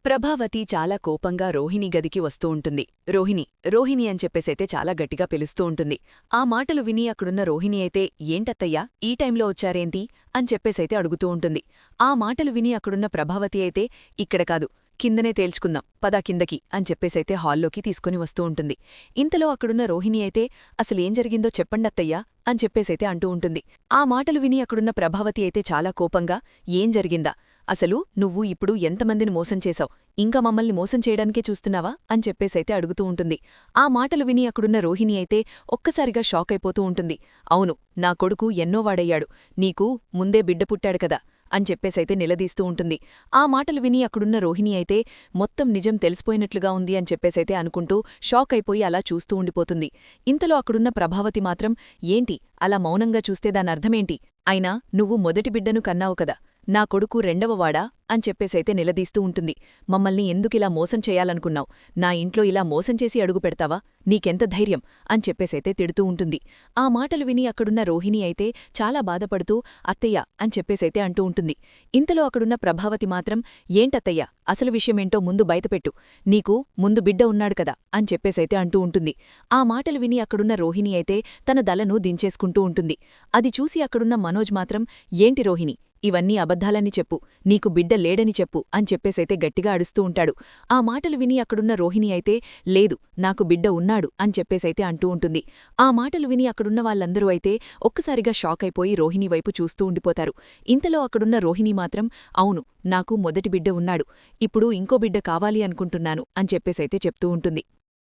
ప్రభావతి చాలా కోపంగా రోహిణి గదికి వస్తూ ఉంటుంది. రోహిణి అని చెప్పేసైతే చాలా గట్టిగా పిలుస్తూ ఉంటుంది. ఆ మాటలు విని అక్కడున్న రోహిణి అయితే ఏంటత్తయ్యా ఈ టైంలో వచ్చారేంటి అని చెప్పేసైతే అడుగుతూ ఉంటుంది. ఆ మాటలు విని అక్కడున్న ప్రభావతి అయితే ఇక్కడ కాదు, కిందనే తేల్చుకుందాం, పదా కిందకి అని చెప్పేసైతే హాల్లోకి తీసుకుని వస్తూ ఉంటుంది. ఇంతలో అక్కడున్న రోహిణి అయితే అసలేం జరిగిందో చెప్పండత్తయ్యా అని చెప్పేసైతే అంటూ ఉంటుంది. ఆ మాటలు విని అక్కడున్న ప్రభావతి అయితే చాలా కోపంగా ఏం జరిగిందా, అసలు నువ్వు ఇప్పుడు ఎంతమందిని మోసం చేశావు, ఇంకా మమ్మల్ని మోసం చేయడానికే చూస్తున్నావా అని చెప్పేసైతే అడుగుతూ ఉంటుంది. ఆ మాటలు విని అక్కడున్న రోహిణి అయితే ఒక్కసారిగా షాక్ అయిపోతూ ఉంటుంది. అవును, నా కొడుకు ఎన్నో వాడయ్యాడు, నీకు ముందే బిడ్డ పుట్టాడు కదా అని చెప్పేసైతే నిలదీస్తూ ఉంటుంది. ఆ మాటలు విని అక్కడున్న రోహిణి అయితే మొత్తం నిజం తెలిసిపోయినట్లుగా ఉంది అని చెప్పేసైతే అనుకుంటూ షాక్ అయిపోయి అలా చూస్తూ ఉండిపోతుంది. ఇంతలో అక్కడున్న ప్రభావతి మాత్రం ఏంటి అలా మౌనంగా చూస్తే దానర్థమేంటి, అయినా నువ్వు మొదటి బిడ్డను కన్నావు కదా, నా కొడుకు రెండవవాడా అని చెప్పేసైతే నిలదీస్తూ ఉంటుంది. మమ్మల్ని ఎందుకిలా మోసం చేయాలనుకున్నావు, నా ఇంట్లో ఇలా మోసం చేసి అడుగు పెడతావా, నీకెంత ధైర్యం అని చెప్పేసైతే తిడుతూ ఉంటుంది. ఆ మాటలు విని అక్కడున్న రోహిణి అయితే చాలా బాధపడుతూ అత్తయ్య అని చెప్పేసైతే అంటూ ఉంటుంది. ఇంతలో అక్కడున్న ప్రభావతి మాత్రం ఏంటత్తయ్య అసలు విషయమేంటో ముందు బయటపెట్టు, నీకు ముందు బిడ్డ ఉన్నాడు కదా అని చెప్పేసైతే అంటూ ఉంటుంది. ఆ మాటలు విని అక్కడున్న రోహిణి అయితే తన దలను దించేసుకుంటూ ఉంటుంది. అది చూసి అక్కడున్న మనోజ్ మాత్రం ఏంటి రోహిణి, ఇవన్నీ అబద్ధాలని చెప్పు, నీకు బిడ్డ లేడని చెప్పు అని చెప్పేసైతే గట్టిగా అడుస్తూ ఉంటాడు. ఆ మాటలు విని అక్కడున్న రోహిణి అయితే లేదు, నాకు బిడ్డ ఉన్నాడు అని చెప్పేసైతే అంటూ ఉంటుంది. ఆ మాటలు విని అక్కడున్న వాళ్ళందరూ అయితే ఒక్కసారిగా షాక్ అయిపోయి రోహిణి వైపు చూస్తూ ఉండిపోతారు. ఇంతలో అక్కడున్న రోహిణి మాత్రం అవును, నాకు మొదటి బిడ్డ ఉన్నాడు, ఇప్పుడు ఇంకో బిడ్డ కావాలి అనుకుంటున్నాను అని చెప్పేసైతే చెప్తూ ఉంటుంది.